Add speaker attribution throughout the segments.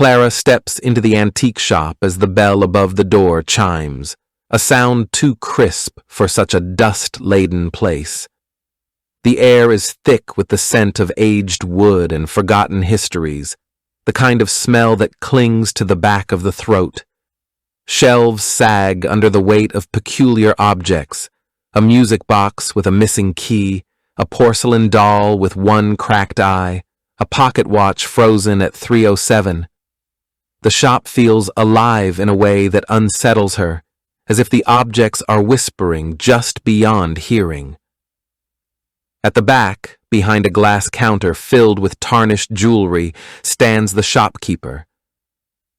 Speaker 1: Clara steps into the antique shop as the bell above the door chimes, a sound too crisp for such a dust-laden place. The air is thick with the scent of aged wood and forgotten histories, the kind of smell that clings to the back of the throat. Shelves sag under the weight of peculiar objects, a music box with a missing key, a porcelain doll with one cracked eye, a pocket watch frozen at 3:07. The shop feels alive in a way that unsettles her, as if the objects are whispering just beyond hearing. At the back, behind a glass counter filled with tarnished jewelry, stands the shopkeeper.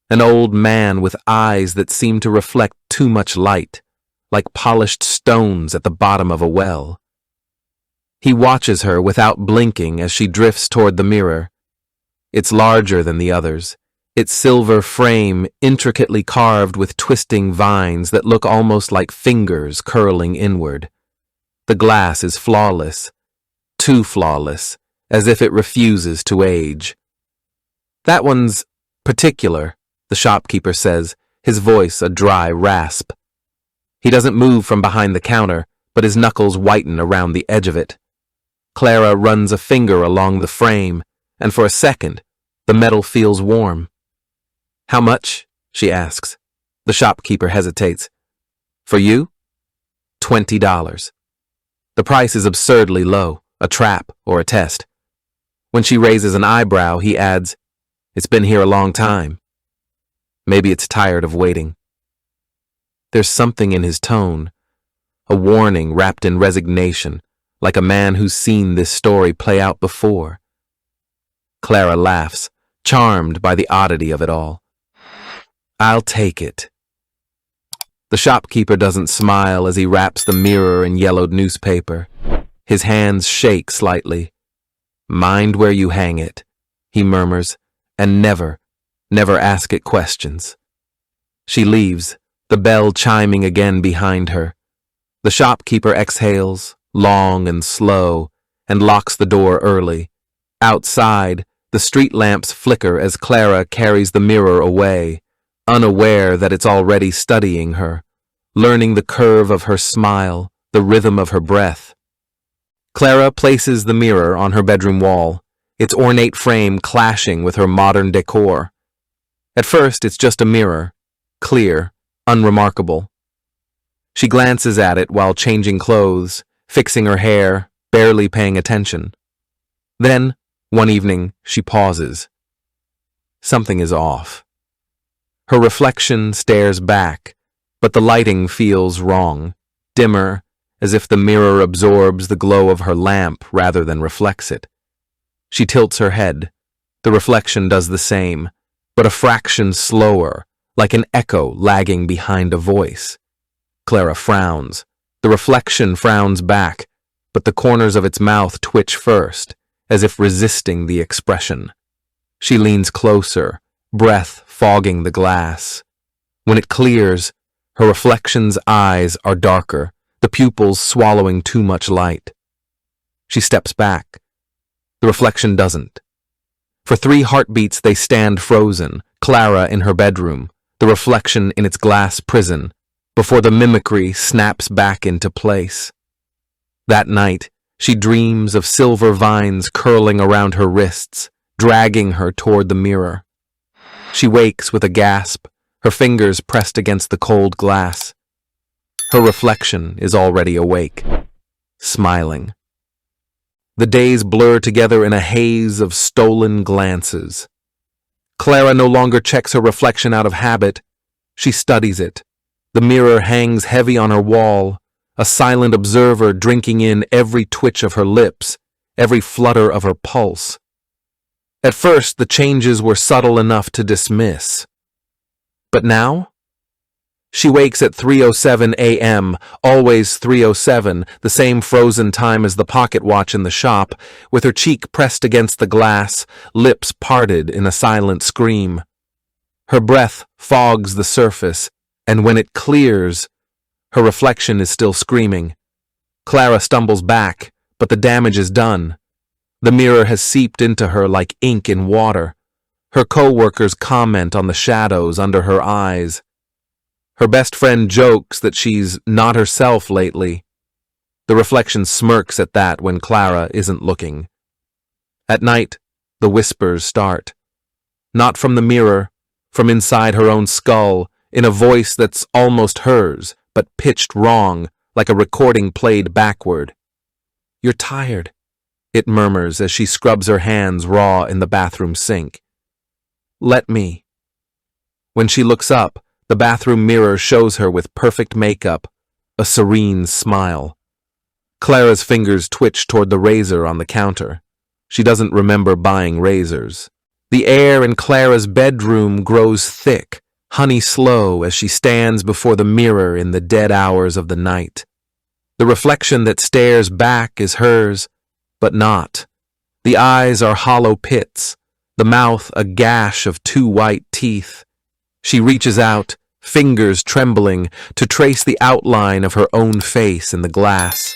Speaker 1: An old man with eyes that seem to reflect too much light, like polished stones at the bottom of a well. He watches her without blinking as she drifts toward the mirror. It's larger than the others, its silver frame intricately carved with twisting vines that look almost like fingers curling inward. The glass is flawless, too flawless, as if it refuses to age. "That one's particular," the shopkeeper says, his voice a dry rasp. He doesn't move from behind the counter, but his knuckles whiten around the edge of it. Clara runs a finger along the frame, and for a second, the metal feels warm. "How much?" she asks. The shopkeeper hesitates. "For you? $20. The price is absurdly low, a trap or a test. When she raises an eyebrow, he adds, "It's been here a long time." Maybe it's tired of waiting. There's something in his tone, a warning wrapped in resignation, like a man who's seen this story play out before. Clara laughs, charmed by the oddity of it all. "I'll take it." The shopkeeper doesn't smile as he wraps the mirror in yellowed newspaper. His hands shake slightly. "Mind where you hang it," he murmurs, "and never ask it questions." She leaves, the bell chiming again behind her. The shopkeeper exhales, long and slow, and locks the door early. Outside, the street lamps flicker as Clara carries the mirror away, unaware that it's already studying her, learning the curve of her smile, the rhythm of her breath. Clara places the mirror on her bedroom wall, its ornate frame clashing with her modern decor. At first, it's just a mirror, clear, unremarkable. She glances at it while changing clothes, fixing her hair, barely paying attention. Then, one evening, she pauses. Something is off. Her reflection stares back, but the lighting feels wrong, dimmer, as if the mirror absorbs the glow of her lamp rather than reflects it. She tilts her head. The reflection does the same, but a fraction slower, like an echo lagging behind a voice. Clara frowns. The reflection frowns back, but the corners of its mouth twitch first, as if resisting the expression. She leans closer, breath fogging the glass. When it clears, her reflection's eyes are darker, the pupils swallowing too much light. She steps back. The reflection doesn't. For 3 heartbeats they stand frozen, Clara in her bedroom, the reflection in its glass prison, before the mimicry snaps back into place. That night, she dreams of silver vines curling around her wrists, dragging her toward the mirror. She wakes with a gasp, her fingers pressed against the cold glass. Her reflection is already awake, smiling. The days blur together in a haze of stolen glances. Clara no longer checks her reflection out of habit. She studies it. The mirror hangs heavy on her wall, a silent observer drinking in every twitch of her lips, every flutter of her pulse. At first, the changes were subtle enough to dismiss. But now? She wakes at 3:07 a.m., always 3:07, the same frozen time as the pocket watch in the shop, with her cheek pressed against the glass, lips parted in a silent scream. Her breath fogs the surface, and when it clears, her reflection is still screaming. Clara stumbles back, but the damage is done. The mirror has seeped into her like ink in water. Her co-workers comment on the shadows under her eyes. Her best friend jokes that she's not herself lately. The reflection smirks at that when Clara isn't looking. At night, the whispers start. Not from the mirror, from inside her own skull, in a voice that's almost hers, but pitched wrong, like a recording played backward. "You're tired," it murmurs as she scrubs her hands raw in the bathroom sink. "Let me." When she looks up, the bathroom mirror shows her with perfect makeup, a serene smile. Clara's fingers twitch toward the razor on the counter. She doesn't remember buying razors. The air in Clara's bedroom grows thick, honey slow as she stands before the mirror in the dead hours of the night. The reflection that stares back is hers, but not. The eyes are hollow pits, the mouth a gash of two white teeth. She reaches out, fingers trembling, to trace the outline of her own face in the glass.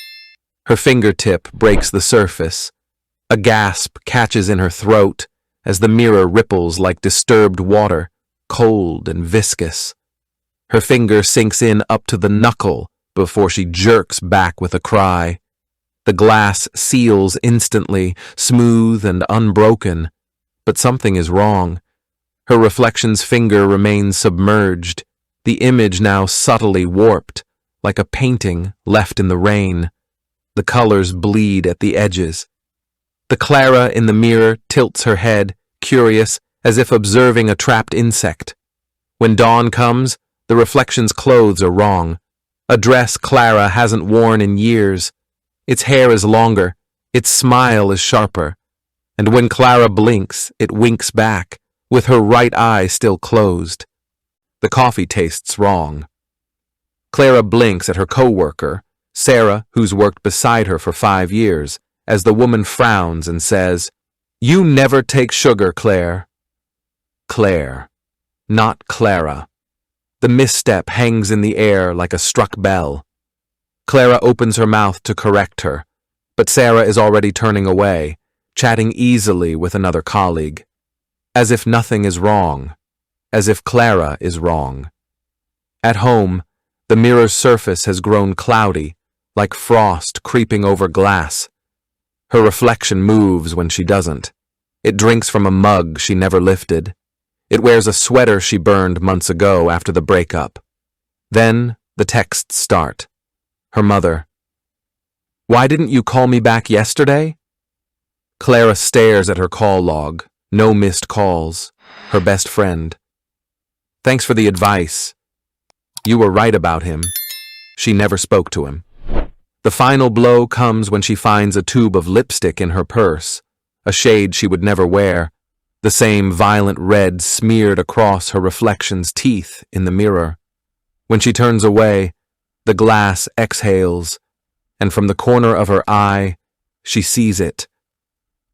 Speaker 1: Her fingertip breaks the surface. A gasp catches in her throat as the mirror ripples like disturbed water, cold and viscous. Her finger sinks in up to the knuckle before she jerks back with a cry. The glass seals instantly, smooth and unbroken, but something is wrong. Her reflection's finger remains submerged, the image now subtly warped, like a painting left in the rain. The colors bleed at the edges. The Clara in the mirror tilts her head, curious, as if observing a trapped insect. When dawn comes, the reflection's clothes are wrong. A dress Clara hasn't worn in years. Its hair is longer, its smile is sharper, and when Clara blinks, it winks back, with her right eye still closed. The coffee tastes wrong. Clara blinks at her co-worker, Sarah, who's worked beside her for 5 years, as the woman frowns and says, "You never take sugar, Claire." Claire, not Clara. The misstep hangs in the air like a struck bell. Clara opens her mouth to correct her, but Sarah is already turning away, chatting easily with another colleague. As if nothing is wrong, as if Clara is wrong. At home, the mirror's surface has grown cloudy, like frost creeping over glass. Her reflection moves when she doesn't. It drinks from a mug she never lifted. It wears a sweater she burned months ago after the breakup. Then the texts start. Her mother. "Why didn't you call me back yesterday?" Clara stares at her call log. No missed calls. Her best friend. "Thanks for the advice. You were right about him." She never spoke to him. The final blow comes when she finds a tube of lipstick in her purse, a shade she would never wear, the same violent red smeared across her reflection's teeth in the mirror. When she turns away, the glass exhales, and from the corner of her eye, she sees it.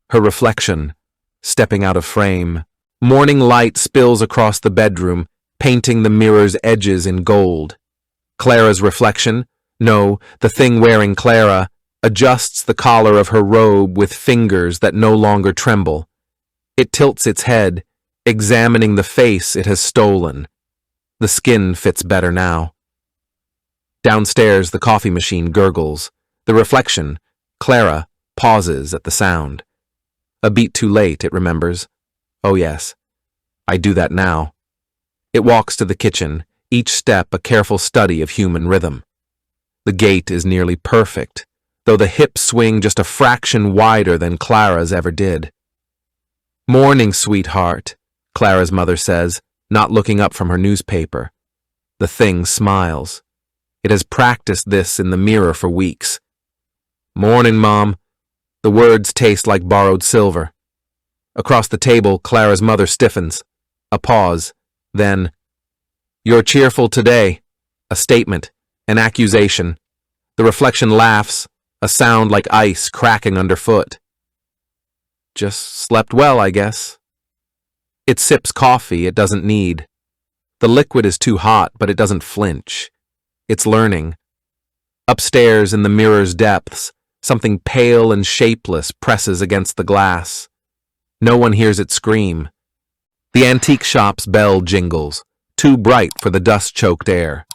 Speaker 1: Her reflection, stepping out of frame. Morning light spills across the bedroom, painting the mirror's edges in gold. Clara's reflection, no, the thing wearing Clara, adjusts the collar of her robe with fingers that no longer tremble. It tilts its head, examining the face it has stolen. The skin fits better now. Downstairs, the coffee machine gurgles. The reflection, Clara, pauses at the sound. A beat too late, it remembers. Oh yes, I do that now. It walks to the kitchen, each step a careful study of human rhythm. The gait is nearly perfect, though the hips swing just a fraction wider than Clara's ever did. "Morning, sweetheart," Clara's mother says, not looking up from her newspaper. The thing smiles. It has practiced this in the mirror for weeks. "Morning, Mom." The words taste like borrowed silver. Across the table, Clara's mother stiffens. A pause. Then, "You're cheerful today." A statement. An accusation. The reflection laughs, a sound like ice cracking underfoot. "Just slept well, I guess." It sips coffee it doesn't need. The liquid is too hot, but it doesn't flinch. It's learning. Upstairs in the mirror's depths, something pale and shapeless presses against the glass. No one hears it scream. The antique shop's bell jingles, too bright for the dust-choked air.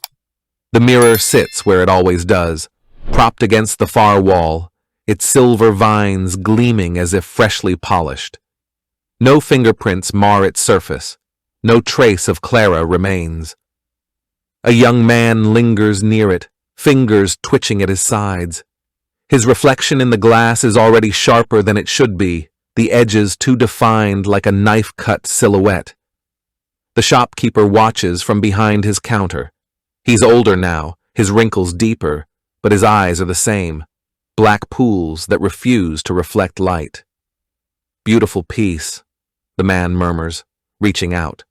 Speaker 1: The mirror sits where it always does, propped against the far wall, its silver vines gleaming as if freshly polished. No fingerprints mar its surface. No trace of Clara remains. A young man lingers near it, fingers twitching at his sides. His reflection in the glass is already sharper than it should be, the edges too defined like a knife-cut silhouette. The shopkeeper watches from behind his counter. He's older now, his wrinkles deeper, but his eyes are the same, black pools that refuse to reflect light. "Beautiful piece," the man murmurs, reaching out.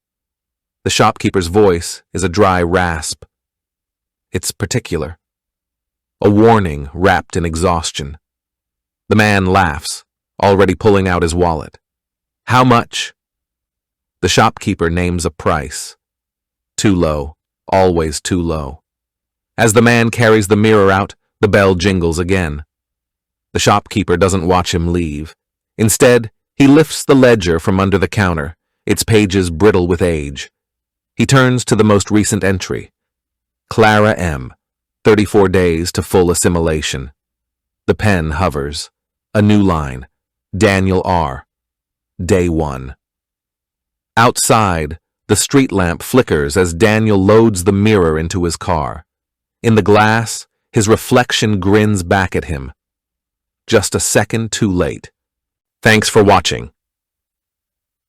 Speaker 1: The shopkeeper's voice is a dry rasp. It's particular. A warning wrapped in exhaustion. The man laughs, already pulling out his wallet. "How much?" The shopkeeper names a price. Too low, always too low. As the man carries the mirror out, the bell jingles again. The shopkeeper doesn't watch him leave. Instead, he lifts the ledger from under the counter, its pages brittle with age. He turns to the most recent entry. Clara M., 34 days to full assimilation. The pen hovers. A new line. Daniel R., Day 1. Outside, the street lamp flickers as Daniel loads the mirror into his car. In the glass, his reflection grins back at him. Just a second too late. Thanks for watching.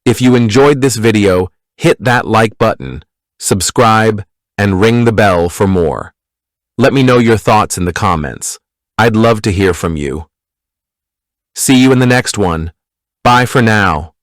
Speaker 1: If you enjoyed this video, hit that like button, subscribe, and ring the bell for more. Let me know your thoughts in the comments. I'd love to hear from you. See you in the next one. Bye for now.